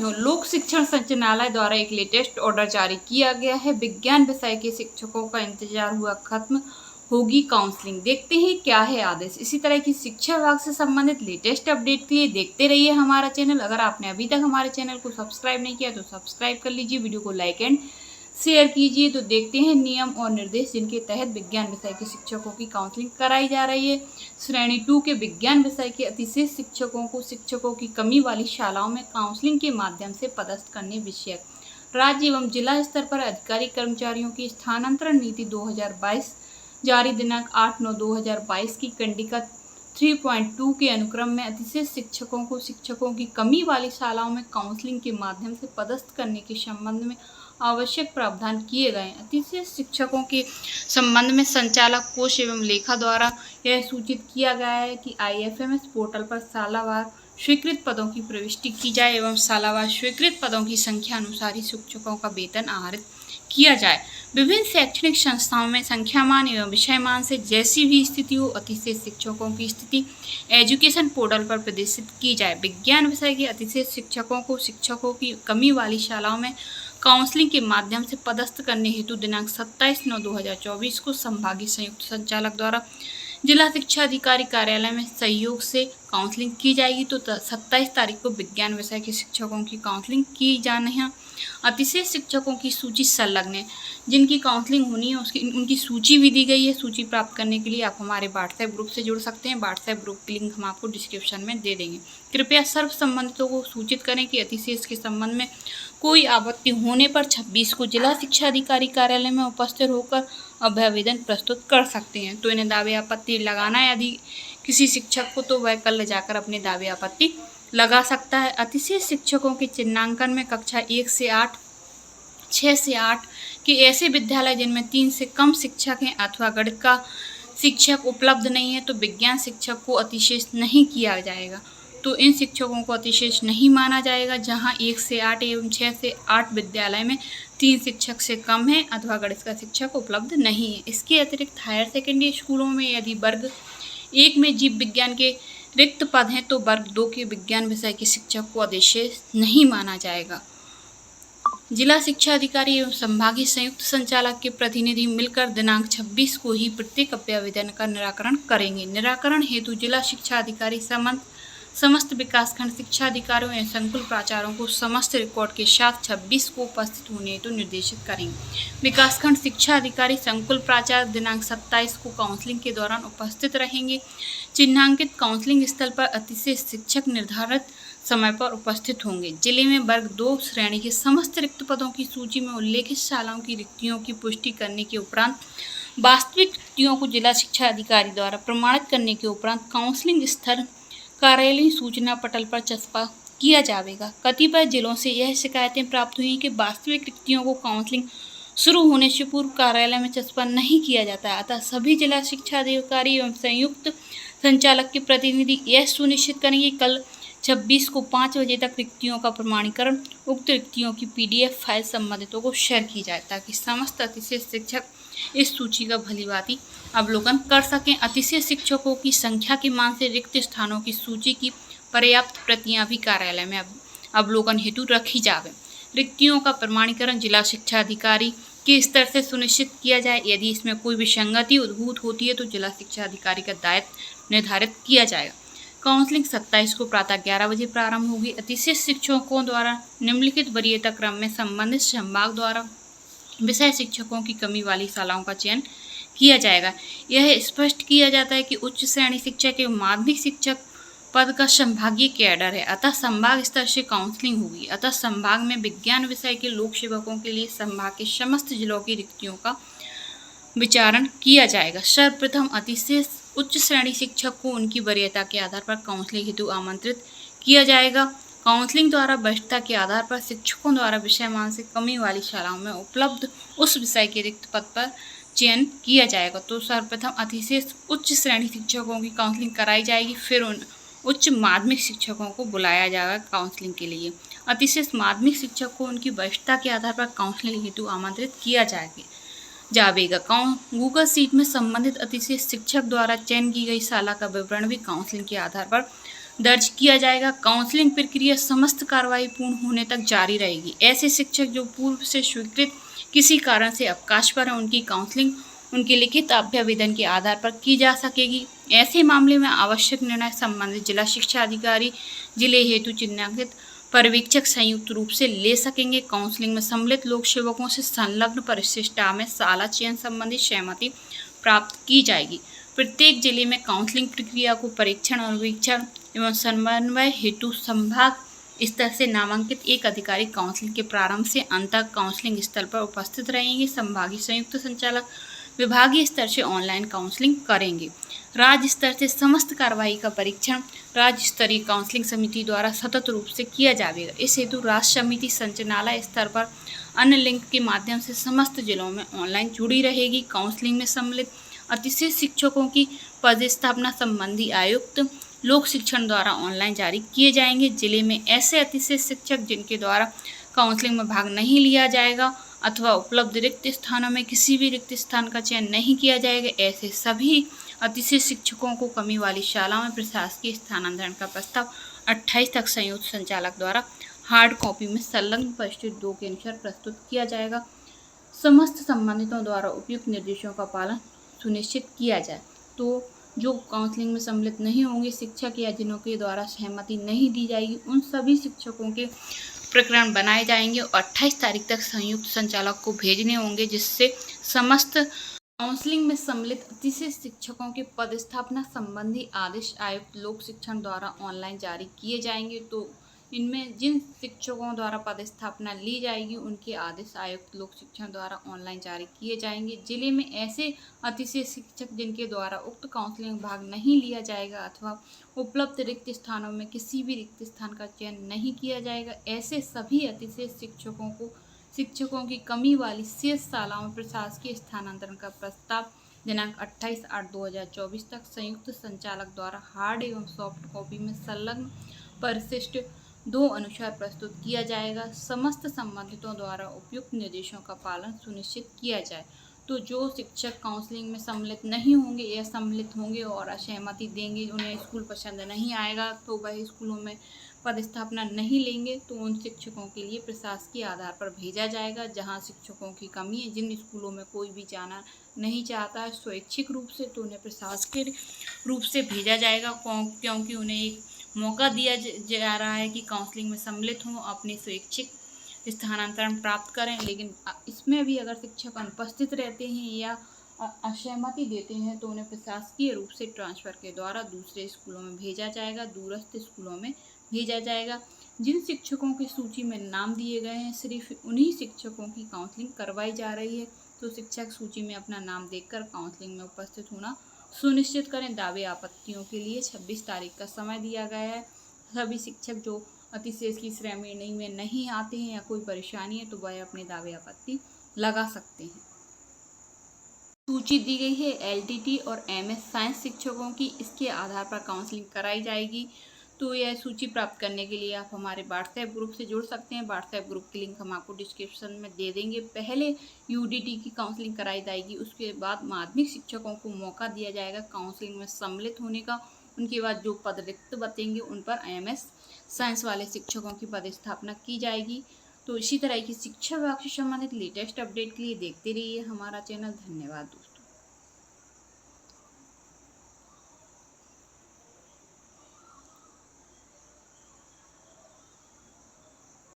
साथियों, लोक शिक्षण संचालनालय द्वारा एक लेटेस्ट ऑर्डर जारी किया गया है। विज्ञान विषय के शिक्षकों का इंतजार हुआ खत्म, होगी काउंसलिंग। देखते हैं क्या है आदेश। इसी तरह की शिक्षा विभाग से संबंधित लेटेस्ट अपडेट के लिए देखते रहिए हमारा चैनल। अगर आपने अभी तक हमारे चैनल को सब्सक्राइब नहीं किया तो सब्सक्राइब कर लीजिए, वीडियो को लाइक एंड शेयर कीजिए। तो देखते हैं नियम और निर्देश जिनके तहत विज्ञान विषय के शिक्षकों की काउंसलिंग कराई जा रही है। श्रेणी 2 के विज्ञान विषय के अतिशेष शिक्षकों की कमी वाली शालाओं में काउंसलिंग के माध्यम से पदस्थ करने विषयक राज्य एवं जिला स्तर पर अधिकारी कर्मचारियों की स्थानांतरण नीति 2022 जारी दिनांक 8/9/2022 की कंडिका 3.2 के अनुक्रम में अतिशेष शिक्षकों की कमी वाली शालाओं में काउंसलिंग के माध्यम से पदस्थ करने के संबंध में आवश्यक प्रावधान किए गए। अतिशेष शिक्षकों के संबंध में संचालक कोष एवं लेखा द्वारा यह सूचित किया गया है कि IFMS पोर्टल पर सालावार स्वीकृत पदों की प्रविष्टि की जाए एवं सालावार स्वीकृत पदों की संख्या अनुसार ही शिक्षकों का वेतन आहरित किया जाए। विभिन्न शैक्षणिक संस्थाओं में संख्यामान एवं विषयमान से जैसी भी स्थिति हो, अतिशेष शिक्षकों की स्थिति एजुकेशन पोर्टल पर प्रदर्शित की जाए। विज्ञान विषय के अतिशेष शिक्षकों की कमी वाली शालाओं में काउंसलिंग के माध्यम से पदस्थ करने हेतु दिनांक 27/9/2024 को संभागीय संयुक्त संचालक द्वारा जिला शिक्षा अधिकारी कार्यालय में सहयोग से काउंसलिंग की जाएगी। तो 27 तारीख को विज्ञान विषय के शिक्षकों की काउंसलिंग की जानी है। अतिशेष शिक्षकों की सूची संलग्न है, जिनकी काउंसलिंग होनी है उनकी सूची भी दी गई है। सूची प्राप्त करने के लिए आप हमारे व्हाट्सएप ग्रुप से जुड़ सकते हैं। व्हाट्सएप ग्रुप की लिंक हम आपको डिस्क्रिप्शन में दे देंगे। कृपया सर्व संबंधितों को सूचित करें कि अतिशेष के संबंध में कोई आपत्ति होने पर 26 को जिला शिक्षा अधिकारी कार्यालय में उपस्थित होकर अभ्यावेदन प्रस्तुत कर सकते हैं। तो इन्हें दावे आपत्ति लगाना है यदि किसी शिक्षक को, तो वह कल जाकर अपने दावे आपत्ति लगा सकता है। अतिशेष शिक्षकों के चिन्हांकन में कक्षा 1 से 8, 6 से 8 के ऐसे विद्यालय जिनमें 3 से कम शिक्षक हैं अथवा गणित का शिक्षक उपलब्ध नहीं है, तो विज्ञान शिक्षक को अतिशेष नहीं किया जाएगा। तो इन शिक्षकों को अतिशेष नहीं माना जाएगा। जहां 1 से 8 एवं 6 से 8 विद्यालय में 3 शिक्षक से कम है अथवा गणित का शिक्षक उपलब्ध नहीं है। इसके अतिरिक्त हायर सेकेंडरी स्कूलों में यदि वर्ग 1 में जीव विज्ञान के रिक्त पद हैं तो वर्ग 2 के विज्ञान विषय के शिक्षक को अतिशेष नहीं माना जाएगा। जिला शिक्षा अधिकारी एवं संभागीय संयुक्त संचालक के प्रतिनिधि मिलकर दिनांक 26 को ही प्रत्येक अभ्यावेदन का निराकरण करेंगे। निराकरण हेतु जिला शिक्षा अधिकारी समस्त विकासखंड शिक्षा अधिकारियों एवं संकुल प्राचार्यों को समस्त रिकॉर्ड के साथ 26 को उपस्थित होने हेतु निर्देशित करेंगे। विकासखंड शिक्षा अधिकारी संकुल प्राचार्य दिनांक 27 को काउंसलिंग के दौरान उपस्थित रहेंगे। चिन्हांकित काउंसलिंग स्थल पर अतिशेष शिक्षक निर्धारित समय पर उपस्थित होंगे। जिले में वर्ग 2 श्रेणी के समस्त रिक्त पदों की सूची में उल्लेखित शालाओं की रिक्तियों की पुष्टि करने के उपरांत वास्तविक रिक्तियों को जिला शिक्षा अधिकारी द्वारा प्रमाणित करने के उपरांत काउंसलिंग स्थल कार्यालयीय सूचना पटल पर चस्पा किया जाएगा। कतिपय जिलों से यह शिकायतें प्राप्त हुई कि वास्तविक रिक्तियों को काउंसलिंग शुरू होने से पूर्व कार्यालय में चस्पा नहीं किया जाता है। अतः सभी जिला शिक्षा अधिकारी एवं संयुक्त संचालक के प्रतिनिधि यह सुनिश्चित करेंगे कल 26 को 5 बजे तक रिक्तियों का प्रमाणीकरण उक्त रिक्तियों की PDF फाइल संबंधितों को शेयर की जाए, ताकि समस्त अतिशेष शिक्षक इस सूची का भलीभांति अवलोकन कर सकें। अतिशेष शिक्षकों की संख्या के मान से रिक्त स्थानों की सूची की पर्याप्त प्रतियां भी कार्यालय में अवलोकन हेतु रखी जाए। रिक्तियों का प्रमाणीकरण जिला शिक्षा अधिकारी के स्तर से सुनिश्चित किया जाए। यदि इसमें कोई विसंगति उद्भूत होती है तो जिला शिक्षा अधिकारी का दायित्व निर्धारित किया जाएगा। काउंसलिंग 27 को प्रातः 11 बजे प्रारंभ होगी। अतिशेष शिक्षकों द्वारा निम्नलिखित वरीयता क्रम में संबंधित संभाग द्वारा विषय शिक्षकों की कमी वाली शालाओं का चयन किया जाएगा। यह स्पष्ट किया जाता है कि उच्च श्रेणी शिक्षक एवं माध्यमिक शिक्षक पद का संभागीय कैडर है, अतः संभाग स्तर से काउंसलिंग होगी। अतः संभाग में विज्ञान विषय के लोक सेवकों के लिए संभाग के समस्त जिलों की रिक्तियों का विचारण किया जाएगा। सर्वप्रथम अतिशेष उच्च श्रेणी शिक्षक को उनकी वरीयता के आधार पर काउंसलिंग हेतु आमंत्रित किया जाएगा। काउंसलिंग द्वारा वरिष्ठता के आधार पर शिक्षकों द्वारा विषयमान से कमी वाली शालाओं में उपलब्ध उस विषय के रिक्त पद पर चयन किया जाएगा। तो सर्वप्रथम अतिशेष उच्च श्रेणी शिक्षकों की काउंसलिंग कराई जाएगी, फिर उन उच्च माध्यमिक शिक्षकों को बुलाया जाएगा काउंसलिंग के लिए। अतिशेष माध्यमिक शिक्षक को उनकी वरिष्ठता के आधार पर काउंसलिंग हेतु आमंत्रित किया जाएगा। जावेगा। गूगल शीट में संबंधित अतिथि शिक्षक द्वारा चयन की गई शाला का विवरण भी काउंसलिंग के आधार पर दर्ज किया जाएगा। काउंसलिंग प्रक्रिया समस्त कार्रवाई पूर्ण होने तक जारी रहेगी। ऐसे शिक्षक जो पूर्व से स्वीकृत किसी कारण से अवकाश पर हैं, उनकी काउंसलिंग उनके लिखित अभ्यावेदन के आधार पर की जा सकेगी। ऐसे मामले में आवश्यक निर्णय संबंधित जिला शिक्षा अधिकारी जिले हेतु चिन्हांकित पर्यवेक्षक संयुक्त रूप से ले सकेंगे। काउंसलिंग में सम्मिलित लोक सेवकों से संलग्न परिशिष्टा में शाला चयन संबंधी सहमति प्राप्त की जाएगी। प्रत्येक जिले में काउंसलिंग प्रक्रिया को परीक्षण अनुवीक्षण एवं समन्वय हेतु संभाग स्तर से नामांकित एक अधिकारी काउंसलिंग के प्रारंभ से अंत तक काउंसलिंग स्थल पर उपस्थित रहेंगे। संभागीय संयुक्त संचालक विभागीय स्तर से ऑनलाइन काउंसलिंग करेंगे। राज्य स्तर से समस्त कार्रवाई का परीक्षण राज्य स्तरीय काउंसलिंग समिति द्वारा सतत रूप से किया जाएगा। इस हेतु राष्ट्र समिति संचालनालय स्तर पर अन्य लिंक के माध्यम से समस्त जिलों में ऑनलाइन जुड़ी रहेगी। काउंसलिंग में सम्मिलित अतिथि शिक्षकों की पदस्थापना संबंधी आयुक्त लोक शिक्षण द्वारा ऑनलाइन जारी किए जाएंगे। जिले में ऐसे अतिथि शिक्षक जिनके द्वारा काउंसलिंग में भाग नहीं लिया जाएगा अथवा उपलब्ध रिक्त स्थानों में किसी भी रिक्त स्थान का चयन नहीं किया जाएगा, ऐसे सभी अतिथि शिक्षकों को कमी वाली शाला में प्रशासकीय स्थानांतरण का प्रस्ताव 28 तक संयुक्त संचालक द्वारा हार्ड कॉपी में संलग्न परिशिष्ट 2 के अनुसार प्रस्तुत किया जाएगा। समस्त संबंधितों द्वारा उपयुक्त निर्देशों का पालन सुनिश्चित किया जाए। तो जो काउंसलिंग में सम्मिलित नहीं होंगे शिक्षक या जिनों के द्वारा सहमति नहीं दी जाएगी, उन सभी शिक्षकों के प्रकरण बनाए जाएंगे और 28 तारीख तक संयुक्त संचालक को भेजने होंगे, जिससे समस्त काउंसलिंग में सम्मिलित अतिथि शिक्षकों के पदस्थापना संबंधी आदेश आयुक्त लोक शिक्षण द्वारा ऑनलाइन जारी किए जाएंगे। तो इनमें जिन शिक्षकों द्वारा पदस्थापना ली जाएगी उनके आदेश आयुक्त लोक शिक्षण द्वारा ऑनलाइन जारी किए जाएंगे। जिले में ऐसे अतिथि शिक्षक जिनके द्वारा उक्त काउंसलिंग में भाग नहीं लिया जाएगा अथवा उपलब्ध रिक्त स्थानों में किसी भी रिक्त स्थान का चयन नहीं किया जाएगा, ऐसे सभी अतिथि शिक्षकों की कमी वाली शेष शालाओं में प्रशासकीय स्थानांतरण का प्रस्ताव दिनांक 28/8/2024 तक संयुक्त संचालक द्वारा हार्ड एवं सॉफ्ट कॉपी में संलग्न परिशिष्ट 2 अनुसार प्रस्तुत किया जाएगा। समस्त संबंधितों द्वारा उपयुक्त निर्देशों का पालन सुनिश्चित किया जाए। तो जो शिक्षक काउंसलिंग में सम्मिलित नहीं होंगे या सम्मिलित होंगे और असहमति देंगे, उन्हें स्कूल पसंद नहीं आएगा तो वह स्कूलों में पदस्थापना नहीं लेंगे, तो उन शिक्षकों के लिए प्रशासकीय आधार पर भेजा जाएगा। जहां शिक्षकों की कमी है, जिन स्कूलों में कोई भी जाना नहीं चाहता है स्वैच्छिक रूप से, तो उन्हें प्रशासकीय रूप से भेजा जाएगा, क्योंकि उन्हें एक मौका दिया जा रहा है कि काउंसलिंग में सम्मिलित हों, अपने स्वैच्छिक स्थानांतरण प्राप्त करें। लेकिन इसमें भी अगर शिक्षक अनुपस्थित रहते हैं या असहमति देते हैं तो उन्हें प्रशासकीय रूप से ट्रांसफ़र के द्वारा दूसरे स्कूलों में भेजा जाएगा, दूरस्थ स्कूलों में भेजा जाएगा। जिन शिक्षकों की सूची में नाम दिए गए हैं सिर्फ उन्हीं शिक्षकों की काउंसलिंग करवाई जा रही है। तो शिक्षक सूची में अपना नाम देखकर काउंसलिंग में उपस्थित होना सुनिश्चित करें। दावे आपत्तियों के लिए 26 तारीख का समय दिया गया है। सभी शिक्षक जो अतिशेष की श्रेणी में नहीं आते हैं या कोई परेशानी है तो वह अपने दावे आपत्ति लगा सकते हैं। सूची दी गई है एलटीटी और एमएस साइंस शिक्षकों की, इसके आधार पर काउंसलिंग कराई जाएगी। तो यह सूची प्राप्त करने के लिए आप हमारे व्हाट्सएप ग्रुप से जुड़ सकते हैं। व्हाट्सएप ग्रुप की लिंक हम आपको डिस्क्रिप्शन में दे देंगे। पहले यूडीटी की काउंसलिंग कराई जाएगी, उसके बाद माध्यमिक शिक्षकों को मौका दिया जाएगा काउंसलिंग में सम्मिलित होने का। उनके बाद जो पद रिक्त बचेंगे उन पर एमएस साइंस वाले शिक्षकों की पदस्थापना की जाएगी। तो इसी तरह की शिक्षा विभाग से संबंधित लेटेस्ट अपडेट के लिए देखते रहिए हमारा चैनल। धन्यवाद दोस्तों।